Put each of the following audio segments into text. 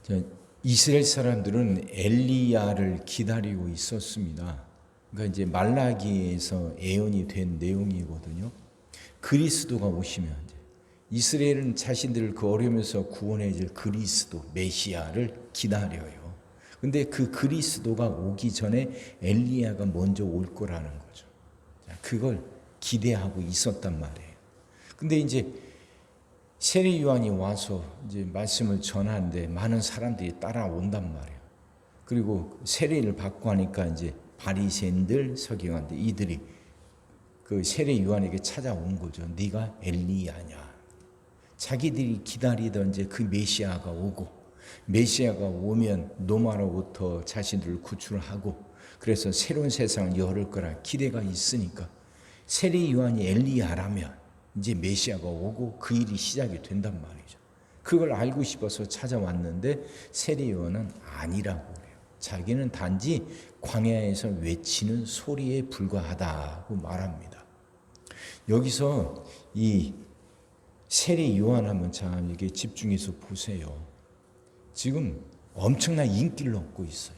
저 이스라엘 사람들은 엘리야를 기다리고 있었습니다. 그러니까 이제 말라기에서 예언이 된 내용이거든요. 그리스도가 오시면 이제 이스라엘은 자신들을 그 어려움에서 구원해 줄 그리스도 메시아를 기다려요. 근데 그 그리스도가 오기 전에 엘리야가 먼저 올 거라는 거죠. 그걸 기대하고 있었단 말이에요. 근데 이제 세례 요한이 와서 이제 말씀을 전하는데 많은 사람들이 따라온단 말이에요. 그리고 세례를 받고 하니까 이제 바리새인들, 서기관들 이들이 그 세례 요한에게 찾아온 거죠. 네가 엘리야냐? 자기들이 기다리던 이제 그 메시아가 오고, 메시아가 오면 노마로부터 자신들을 구출하고, 그래서 새로운 세상을 열을 거라 기대가 있으니까 세례 요한이 엘리야라면 이제 메시아가 오고 그 일이 시작이 된단 말이죠. 그걸 알고 싶어서 찾아왔는데 세례 요한은 아니라고 그래요. 자기는 단지 광야에서 외치는 소리에 불과하다고 말합니다. 여기서 이 세례 요한 한번 참 이게 집중해서 보세요. 지금 엄청난 인기를 얻고 있어요.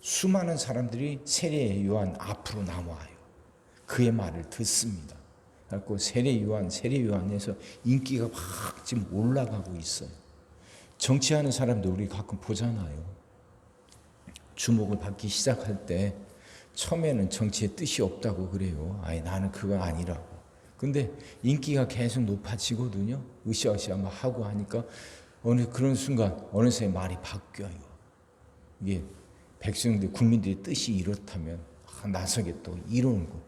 수많은 사람들이 세례 요한 앞으로 나와요. 그의 말을 듣습니다. 그래서 세례 요한에서 인기가 확 지금 올라가고 있어요. 정치하는 사람들 우리 가끔 보잖아요. 주목을 받기 시작할 때 처음에는 정치에 뜻이 없다고 그래요. 아니 나는 그거 아니라고. 근데 인기가 계속 높아지거든요. 으쌰으쌰 막 하고 하니까 어느 그런 순간 어느새 말이 바뀌어요. 이게 백성들 국민들의 뜻이 이렇다면 나서게 또 이러는 거.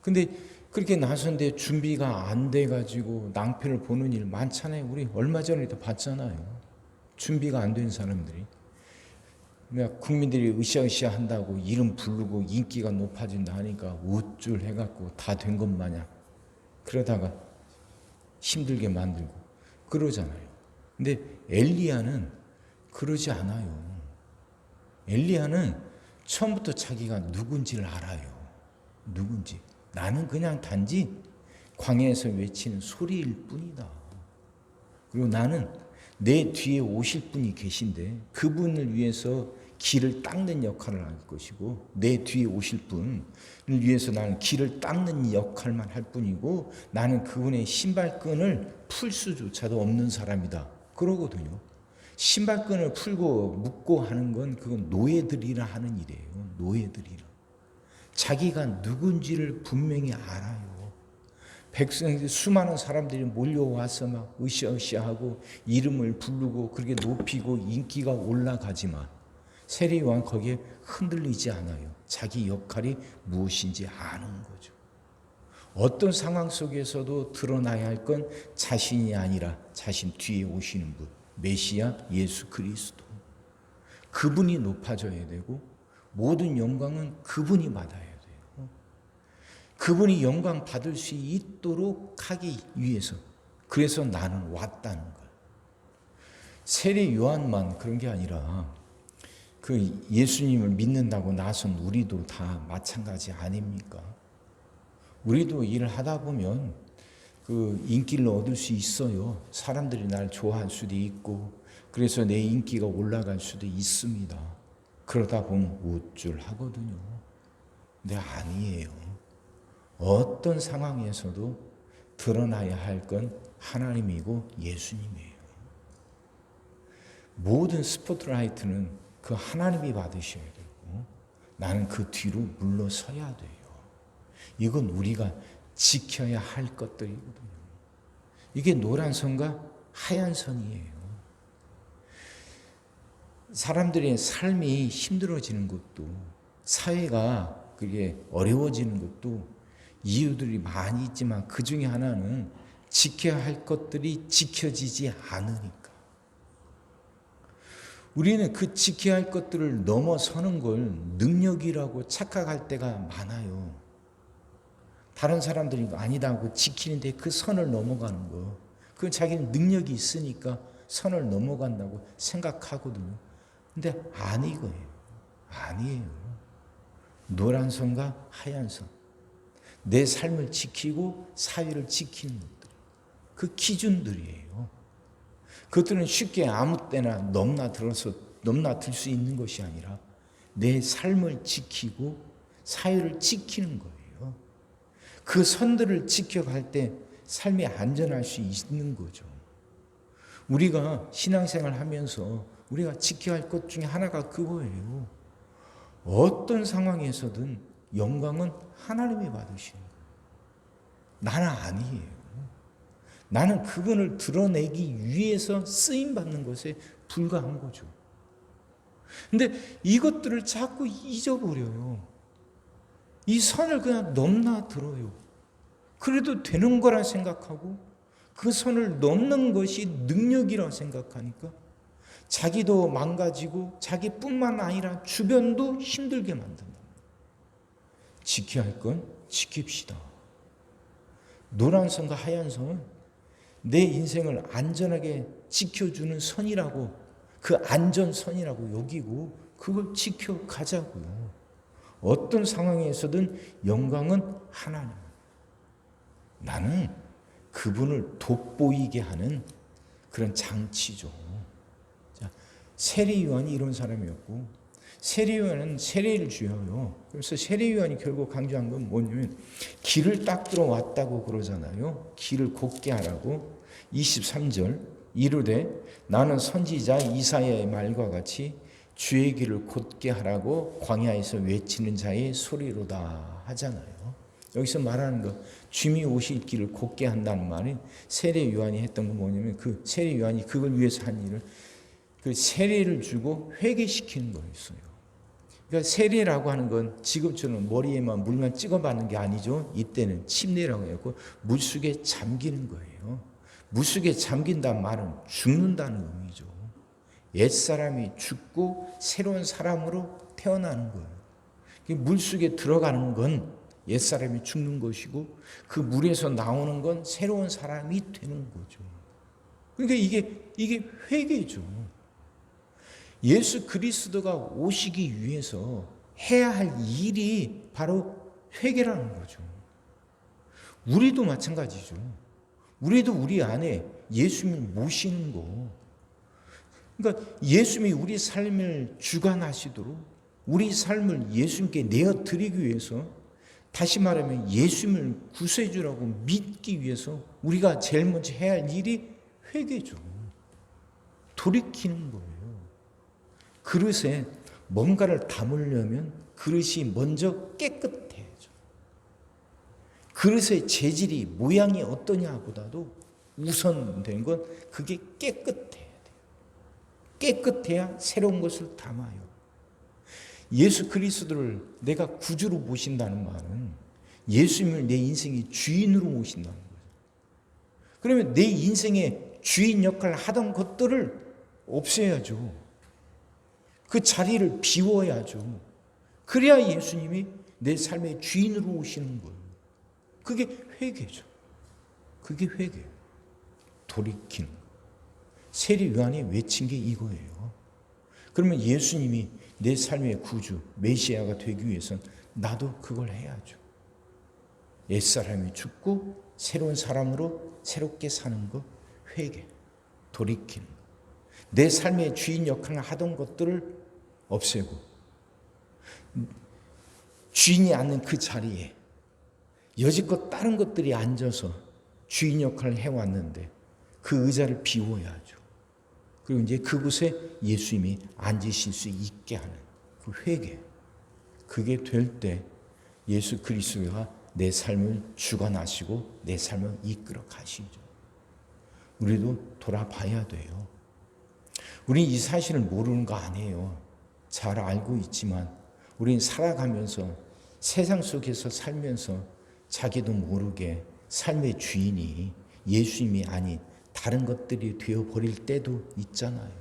근데 그렇게 나선데 준비가 안 돼가지고 낭패를 보는 일 많잖아요. 우리 얼마 전에도 봤잖아요. 준비가 안 된 사람들이. 그러니까 국민들이 으쌰으쌰 한다고 이름 부르고 인기가 높아진다 하니까 우쭐 해갖고 다 된 것 마냥 그러다가 힘들게 만들고 그러잖아요. 근데 엘리야는 그러지 않아요. 엘리야는 처음부터 자기가 누군지를 알아요. 누군지. 나는 그냥 단지 광야에서 외치는 소리일 뿐이다. 그리고 나는 내 뒤에 오실 분이 계신데 그분을 위해서 길을 닦는 역할을 할 것이고 내 뒤에 오실 분을 위해서 나는 길을 닦는 역할만 할 뿐이고 나는 그분의 신발끈을 풀 수조차도 없는 사람이다. 그러거든요. 신발끈을 풀고 묶고 하는 건 그건 노예들이라 하는 일이에요. 노예들이라. 자기가 누군지를 분명히 알아요. 백성 수많은 사람들이 몰려와서 막 으쌰으쌰하고 이름을 부르고 그렇게 높이고 인기가 올라가지만 세례 요한 거기에 흔들리지 않아요. 자기 역할이 무엇인지 아는 거죠. 어떤 상황 속에서도 드러나야 할 건 자신이 아니라 자신 뒤에 오시는 분, 메시아 예수 그리스도. 그분이 높아져야 되고 모든 영광은 그분이 받아야 돼요. 그분이 영광 받을 수 있도록 하기 위해서. 그래서 나는 왔다는 거예요. 세례 요한만 그런 게 아니라 그 예수님을 믿는다고 나선 우리도 다 마찬가지 아닙니까? 우리도 일을 하다 보면 그 인기를 얻을 수 있어요. 사람들이 날 좋아할 수도 있고 그래서 내 인기가 올라갈 수도 있습니다. 그러다 보면 우쭐하거든요. 근데 아니에요. 어떤 상황에서도 드러나야 할 건 하나님이고 예수님이에요. 모든 스포트라이트는 그 하나님이 받으셔야 되고 나는 그 뒤로 물러서야 돼요. 이건 우리가 지켜야 할 것들이거든요. 이게 노란 선과 하얀 선이에요. 사람들의 삶이 힘들어지는 것도 사회가 그게 어려워지는 것도 이유들이 많이 있지만 그 중에 하나는 지켜야 할 것들이 지켜지지 않으니까. 우리는 그 지켜야 할 것들을 넘어서는 걸 능력이라고 착각할 때가 많아요. 다른 사람들이 아니다고 지키는데 그 선을 넘어가는 거. 그건 자기는 능력이 있으니까 선을 넘어간다고 생각하거든요. 근데 아니거예요. 아니에요. 노란 선과 하얀 선. 내 삶을 지키고 사회를 지키는 것들. 그 기준들이에요. 그것들은 쉽게 아무 때나 넘나들 수 있는 것이 아니라 내 삶을 지키고 사회를 지키는 거예요. 그 선들을 지켜갈 때 삶이 안전할 수 있는 거죠. 우리가 신앙생활 하면서 우리가 지켜야 할 것 중에 하나가 그거예요. 어떤 상황에서든 영광은 하나님이 받으시는 거예요. 나는 아니에요. 나는 그분을 드러내기 위해서 쓰임받는 것에 불과한 거죠. 근데 이것들을 자꾸 잊어버려요. 이 선을 그냥 넘나들어요. 그래도 되는 거라 생각하고 그 선을 넘는 것이 능력이라 생각하니까 자기도 망가지고 자기뿐만 아니라 주변도 힘들게 만든다. 지켜야 할 건 지킵시다. 노란 선과 하얀 선은 내 인생을 안전하게 지켜주는 선이라고, 그 안전선이라고 여기고 그걸 지켜가자고요. 어떤 상황에서든 영광은 하나님. 나는 그분을 돋보이게 하는 그런 장치죠. 자, 세례요한이 이런 사람이었고, 세례요한은 세례를 주어요. 그래서 세례요한이 결국 강조한 건 뭐냐면 길을 닦으러 왔다고 그러잖아요. 길을 곱게 하라고. 23절 이르되 나는 선지자 이사야의 말과 같이 주의 길을 곧게 하라고 광야에서 외치는 자의 소리로다 하잖아요. 여기서 말하는 거 주님이 오실 길을 곧게 한다는 말은 세례 요한이 했던 건 뭐냐면 그 세례 요한이 그걸 위해서 한 일을 그 세례를 주고 회개시키는 거였어요. 그러니까 세례라고 하는 건 지금처럼 머리에만 물만 찍어받는 게 아니죠. 이때는 침례라고 했고 물속에 잠기는 거예요. 물속에 잠긴다는 말은 죽는다는 의미죠. 옛사람이 죽고 새로운 사람으로 태어나는 거예요. 물속에 들어가는 건 옛사람이 죽는 것이고 그 물에서 나오는 건 새로운 사람이 되는 거죠. 그러니까 이게 회개죠. 예수 그리스도가 오시기 위해서 해야 할 일이 바로 회개라는 거죠. 우리도 마찬가지죠. 우리도 우리 안에 예수님을 모시는 거. 그러니까 예수님이 우리 삶을 주관하시도록 우리 삶을 예수님께 내어드리기 위해서, 다시 말하면 예수님을 구세주라고 믿기 위해서 우리가 제일 먼저 해야 할 일이 회개죠. 돌이키는 거예요. 그릇에 뭔가를 담으려면 그릇이 먼저 깨끗해야죠. 그릇의 재질이 모양이 어떠냐보다도 우선된 건 그게 깨끗해야 돼요. 깨끗해야 새로운 것을 담아요. 예수 그리스도를 내가 구주로 모신다는 말은 예수님을 내 인생의 주인으로 모신다는 거예요. 그러면 내 인생의 주인 역할을 하던 것들을 없애야죠. 그 자리를 비워야죠. 그래야 예수님이 내 삶의 주인으로 오시는 거예요. 그게 회개죠. 그게 회개예요. 돌이키는. 세례 요한이 외친 게 이거예요. 그러면 예수님이 내 삶의 구주, 메시아가 되기 위해서는 나도 그걸 해야죠. 옛사람이 죽고 새로운 사람으로 새롭게 사는 거, 회개, 돌이키는 거. 내 삶의 주인 역할을 하던 것들을 없애고 주인이 앉는 그 자리에 여지껏 다른 것들이 앉아서 주인 역할을 해왔는데 그 의자를 비워야죠. 그리고 이제 그곳에 예수님이 앉으실 수 있게 하는 그 회개. 그게 될 때 예수 그리스도가 내 삶을 주관하시고 내 삶을 이끌어 가시죠. 우리도 돌아봐야 돼요. 우리 이 사실을 모르는 거 아니에요. 잘 알고 있지만 우린 살아가면서 세상 속에서 살면서 자기도 모르게 삶의 주인이 예수님이 아닌 다른 것들이 되어버릴 때도 있잖아요.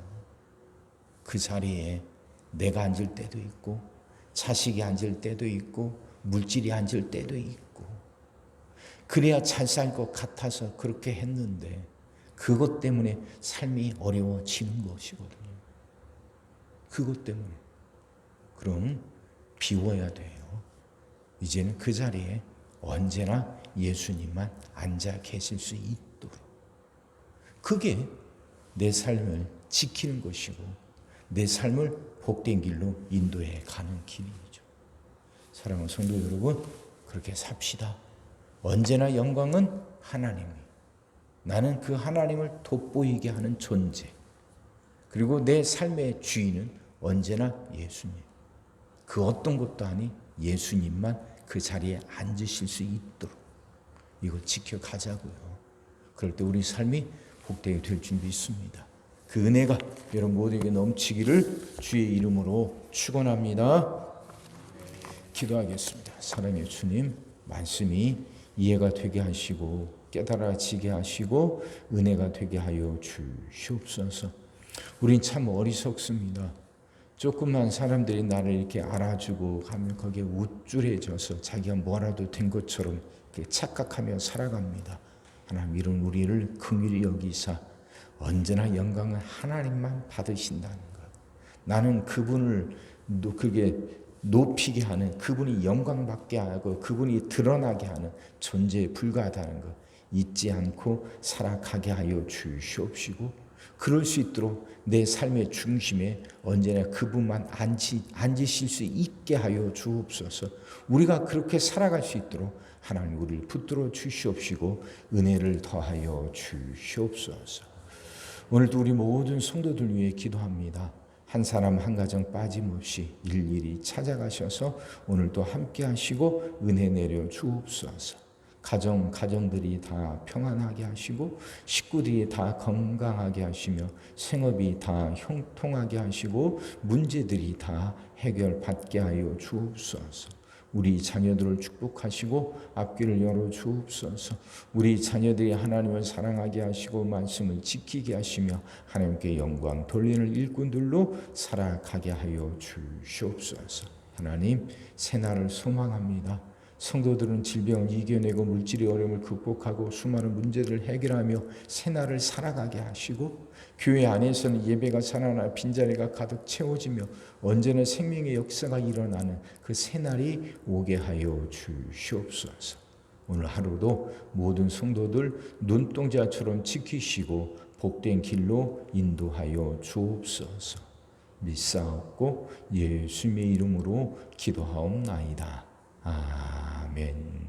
그 자리에 내가 앉을 때도 있고 자식이 앉을 때도 있고 물질이 앉을 때도 있고 그래야 잘 살 것 같아서 그렇게 했는데 그것 때문에 삶이 어려워지는 것이거든요. 그것 때문에. 그럼 비워야 돼요. 이제는 그 자리에 언제나 예수님만 앉아 계실 수 있도록. 그게 내 삶을 지키는 것이고 내 삶을 복된 길로 인도해 가는 길이죠. 사랑하는 성도 여러분, 그렇게 삽시다. 언제나 영광은 하나님이. 나는 그 하나님을 돋보이게 하는 존재. 그리고 내 삶의 주인은 언제나 예수님. 그 어떤 것도 아닌 예수님만 그 자리에 앉으실 수 있도록 이걸 지켜가자고요. 그럴 때 우리 삶이 복되게 될 줄 믿습니다. 그 은혜가 여러분 모두에게 넘치기를 주의 이름으로 축원합니다. 기도하겠습니다. 사랑의 주님, 말씀이 이해가 되게 하시고 깨달아지게 하시고 은혜가 되게 하여 주시옵소서. 우린 참 어리석습니다. 조금만 사람들이 나를 이렇게 알아주고 하면 거기에 우쭐해져서 자기가 뭐라도 된 것처럼 착각하며 살아갑니다. 하나님, 이런 우리를 긍휼히 여기사 언제나 영광은 하나님만 받으신다는 것. 나는 그분을 그게 높이게 하는, 그분이 영광받게 하고 그분이 드러나게 하는 존재에 불과하다는 것 잊지 않고 살아가게 하여 주시옵시고, 그럴 수 있도록 내 삶의 중심에 언제나 그분만 앉으실 수 있게 하여 주옵소서. 우리가 그렇게 살아갈 수 있도록 하나님 우리를 붙들어 주시옵시고 은혜를 더하여 주시옵소서. 오늘도 우리 모든 성도들 위해 기도합니다. 한 사람 한 가정 빠짐없이 일일이 찾아가셔서 오늘도 함께 하시고 은혜 내려 주옵소서. 가정들이 다 평안하게 하시고 식구들이 다 건강하게 하시며 생업이 다 형통하게 하시고 문제들이 다 해결받게 하여 주옵소서. 우리 자녀들을 축복하시고 앞길을 열어 주옵소서. 우리 자녀들이 하나님을 사랑하게 하시고 말씀을 지키게 하시며 하나님께 영광 돌리는 일꾼들로 살아가게 하여 주시옵소서. 하나님, 새날을 소망합니다. 성도들은 질병을 이겨내고 물질의 어려움을 극복하고 수많은 문제들을 해결하며 새날을 살아가게 하시고, 교회 안에서는 예배가 살아나 빈자리가 가득 채워지며 언제나 생명의 역사가 일어나는 그 새날이 오게 하여 주시옵소서. 오늘 하루도 모든 성도들 눈동자처럼 지키시고 복된 길로 인도하여 주옵소서. 믿사옵고 예수님의 이름으로 기도하옵나이다. 아멘.